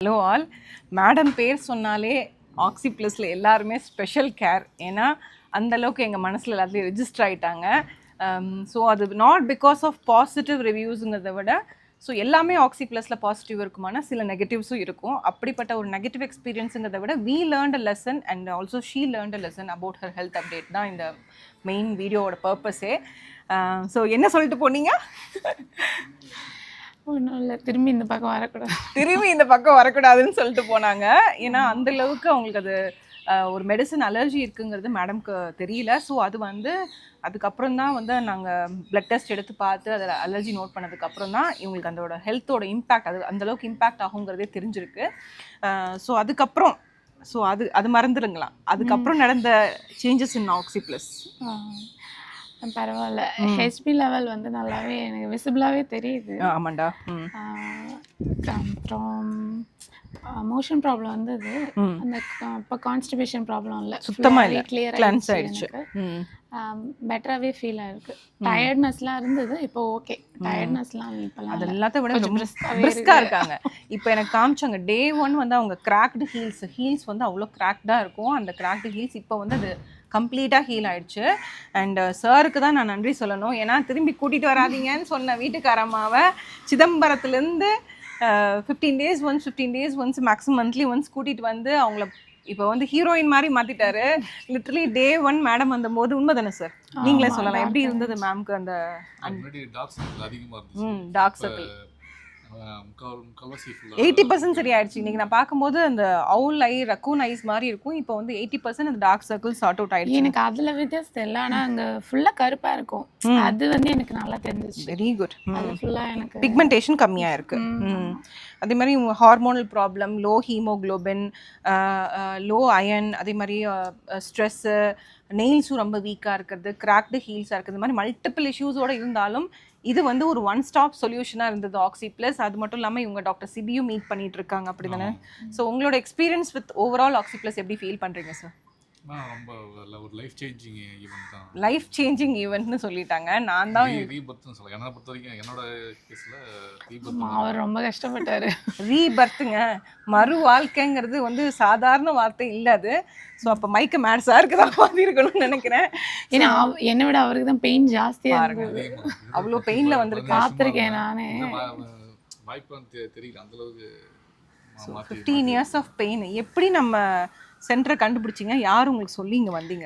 Hello all, madam பேர் சொன்னாலே ஆக்சி ப்ளஸில் எல்லாருமே ஸ்பெஷல் கேர். ஏன்னா அந்தளவுக்கு எங்கள் மனசில் எல்லாத்தையும் ரெஜிஸ்டர் ஆகிட்டாங்க. ஸோ அது நாட் பிகாஸ் ஆஃப் பாசிட்டிவ் ரிவ்யூஸுங்கிறத விட ஸோ எல்லாமே ஆக்சி ப்ளஸில் பாசிட்டிவ் இருக்குமானா சில நெகட்டிவ்ஸும் இருக்கும். அப்படிப்பட்ட ஒரு நெகட்டிவ் எக்ஸ்பீரியன்ஸுங்கிறத விட we learned a lesson and also she learned a lesson about her health update தான் இந்த மெயின் வீடியோவோட பர்பஸே. ஸோ என்ன சொல்லிட்டு போனீங்க? ஒன்றும் இல்லை, திரும்பி இந்த பக்கம் வரக்கூடாதுன்னு சொல்லிட்டு போனாங்க. ஏன்னா அந்தளவுக்கு அவங்களுக்கு அது ஒரு மெடிசன் அலர்ஜி இருக்குங்கிறது மேடம்க்கு தெரியல. ஸோ அது வந்து அதுக்கப்புறம் தான் வந்து நாங்கள் பிளட் டெஸ்ட் எடுத்து பார்த்து அதில் அலர்ஜி நோட் பண்ணதுக்கப்புறம் தான் இவங்களுக்கு அதோட ஹெல்த்தோட இம்பேக்ட் அந்தளவுக்கு இம்பேக்ட் ஆகுங்கிறதே தெரிஞ்சிருக்கு. ஸோ அதுக்கப்புறம் அது மறந்துடுங்களா, அதுக்கப்புறம் நடந்த சேஞ்சஸ் இன் ஆக்சி ப்ளஸ்? பரவாயில்ல, ஹெச்பி லெவல் வந்து நல்லாவே எனக்கு விசிபிளாகவே தெரியுது. ஆமாண்டா. அப்புறம் மோஷன் ப்ராப்ளம் வந்தது, அந்த இப்போ கான்ஸ்டிபேஷன் ப்ராப்ளம் இல்லை, சுத்தமாக இல்லை, கிளியர் ஆயிடுச்சு. பெட்டராகவே ஃபீல் ஆயிருக்கு. டயர்ட்னஸ்லாம் இருந்தது, இப்போ ஓகே. டயர்ட்னஸ்லாம் இப்போலாம் அது எல்லாத்தையும் விட ரொம்ப பிரிஸ்காக இருக்காங்க. இப்போ எனக்கு காமிச்சாங்க டே 1 வந்து அவங்க கிராக்டு ஹீல்ஸ் வந்து அவ்வளோ கிராக்டாக இருக்கும். அந்த கிராக்டு ஹீல்ஸ் இப்போ வந்து அது கம்ப்ளீட்டாக ஹீல் ஆயிடுச்சு. அண்ட் சாருக்கு தான் நான் நன்றி சொல்லணும். ஏன்னா திரும்பி கூட்டிகிட்டு வராதிங்கன்னு சொன்ன வீட்டுக்காரம்மாவை சிதம்பரத்துலேருந்து 15 days once maximum monthly once கூட்டிகிட்டு வந்து அவங்கள இப்போ வந்து ஹீரோயின் மாதிரி மாற்றிட்டாரு. லிட்டரலி டே 1 மேடம் வந்த போது உண்மை தானே சார்? நீங்களே சொல்லலாம், எப்படி இருந்தது மேம்க்கு அந்த டார்க் சர்க்கிள்? 80% சரியாயிடுச்சு. இன்னைக்கு நான் பார்க்கும்போது அந்த அவுல் ஐ ரக்கூன் ஐஸ் மாதிரி இருக்கும். இப்போ வந்து 80% அந்த டார்க் சர்க்கிள் சார்ட் அவுட் ஆயிடுச்சு. எனக்கு அதுல வித்தியாசம் தெரியல, ஆனா அங்க ஃபுல்லா கருப்பா இருக்கும். அது வந்து எனக்கு நல்லா தெரிஞ்சிச்சு. Very good. அது ஃபுல்லா எனக்கு பிக்மெண்டேஷன் கம்மியா இருக்கு. அதே மாதிரி hormonal problem, low haemoglobin, low iron, அதே மாதிரி ஸ்ட்ரெஸ்ஸு, நெயில்ஸும் ரொம்ப வீக்காக இருக்கிறது, கிராக்டு ஹீல்ஸாக இருக்கிறது, இந்த மாதிரி மல்டிபிள் இஷ்யூஸோடு இருந்தாலும் இது வந்து ஒரு ஒன் ஸ்டாப் சொல்யூஷனாக இருந்தது ஆக்சி ப்ளஸ். அது மட்டும் இல்லாமல் இவங்க டாக்டர் சிபியும் மீட் பண்ணிட்டு இருக்காங்க, அப்படி தானே? ஸோ உங்களோட experience with overall oxy plus எப்படி ஃபீல் பண்ணுறீங்க சார்? ரொம்ப ஒரு லைஃப் சேஞ்சிங் ஈவென்ட் தான். லைஃப் சேஞ்சிங் ஈவென்ட்னு சொல்லிட்டாங்க. நான் தான் ரீபர்த்னு சொல்ல, என்னை பொறுத்த வரைக்கும் என்னோட கேஸில் ரீபர்த். அவர் ரொம்ப கஷ்டப்பட்டாரு. ரீபர்த்துங்க, மறு வாழ்க்கைங்கிறது வந்து சாதாரண வார்த்தை இல்லை அது. ஸோ அப்போ மைக்க மேட் சாருக்கு தான் மாதிரி இருக்கணும்னு நினைக்கிறேன். ஏன்னா என்னை விட அவருக்கு தான் பெயின் ஜாஸ்தியாக இருக்கு. அவ்வளோ பெயினில் வந்துருக்கு, பார்த்துருக்கேன் நானே. வாய்ப்பு தெரியல அந்தளவுக்கு. 15 years ஆஃப் பெயின். எப்படி நம்ம சென்டரை கண்டுபிடிச்சிங்க? யார் உங்களுக்கு சொல்லி இங்கே வந்தீங்க?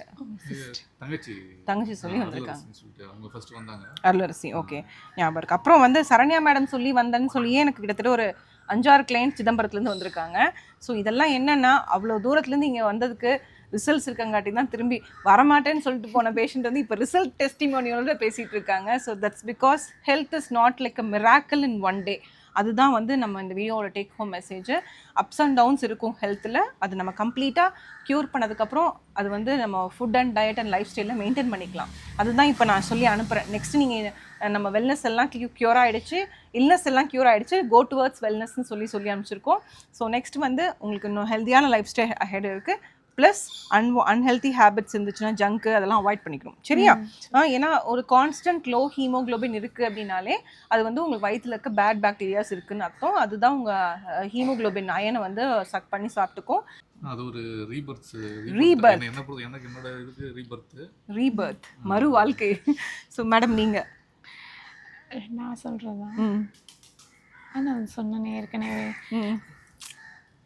தங்கச்சி சொல்லி வந்திருக்காங்க. அருளரசி, ஓகே, ஞாபகம் இருக்கு. அப்புறம் வந்து சரண்யா மேடம் சொல்லி வந்தேன்னு சொல்லியே எனக்கு கிட்டத்தட்ட ஒரு 5-6 கிளைண்ட் சிதம்பரத்துலேருந்து வந்திருக்காங்க. ஸோ இதெல்லாம் என்னென்னா அவ்வளோ தூரத்துலேருந்து இங்கே வந்ததுக்கு ரிசல்ட்ஸ் இருக்கங்காட்டி தான் திரும்பி வரமாட்டேன்னு சொல்லிட்டு போன பேஷண்ட் வந்து இப்போ ரிசல்ட் டெஸ்டிமோனியோட பேசிகிட்டு இருக்காங்க. So that's because health is not like a miracle in one day. அதுதான் வந்து நம்ம இந்த வீடியோவோட take home message. Ups and downs இருக்கும் ஹெல்த்தில், அது நம்ம கம்ப்ளீட்டாக க்யூர் பண்ணதுக்கப்புறம் அது வந்து நம்ம food and diet and life ஸ்டைலில் மெயின்டைன் பண்ணிக்கலாம். அதுதான் இப்போ நான் சொல்லி அனுப்புகிறேன். நெக்ஸ்ட் நீங்கள் நம்ம வெல்னஸ் எல்லாம் க்யூர் ஆகிடுச்சு, இல்னஸ் எல்லாம் க்யூர் ஆகிடுச்சு, கோ டுவர்ட்ஸ் வெல்னஸ்ன்னு சொல்லி அனுப்பிச்சிருக்கோம். ஸோ நெக்ஸ்ட் வந்து உங்களுக்கு இன்னும் ஹெல்த்தியான லைஃப் ஸ்டைல் அஹெட் இருக்குது. ப்ளஸ் அன்ஹெல்த்தி ஹேபிட்ஸ் இருந்துச்சுன்னா ஜங்க்கு அதெல்லாம் அவாய்ட் பண்ணிக்கணும், சரியா? ஏன்னா ஒரு கான்ஸ்டன்ட் லோ ஹீமோக்ளோபின் இருக்குது அப்படின்னாலே அது வந்து உங்களுக்கு வயிற்றில் இருக்க பேட் பாக்டீரியாஸ் இருக்குன்னு அர்த்தம். அதுதான் உங்கள் ஹீமோக்ளோபின் அயனை வந்து சக் பண்ணி சாப்பிட்டுக்கும். அது ஒரு ரீபர்த். ரீபர்த் மறு வாழ்க்கை. ஸோ மேடம் நீங்கள் நான் சொல்கிறதா? நான் சொன்னேன் ஏற்கனவே,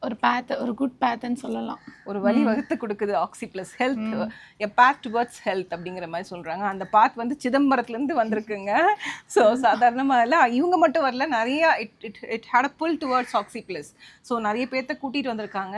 ஒரு குட் பேத்ன்னு சொல்லலாம். ஒரு வழி வகுத்து கொடுக்குது ஆக்சி ப்ளஸ் ஹெல்த், எ பாத் டுவர்ட்ஸ் ஹெல்த் அப்படிங்கிற மாதிரி சொல்கிறாங்க. அந்த பாத் வந்து சிதம்பரத்துலேருந்து வந்திருக்குங்க. ஸோ சாதாரணமாக இல்லை, இவங்க மட்டும் வரல, நிறையா it had a pull towards oxy plus. So நிறைய பேர்த்த கூட்டிகிட்டு வந்திருக்காங்க.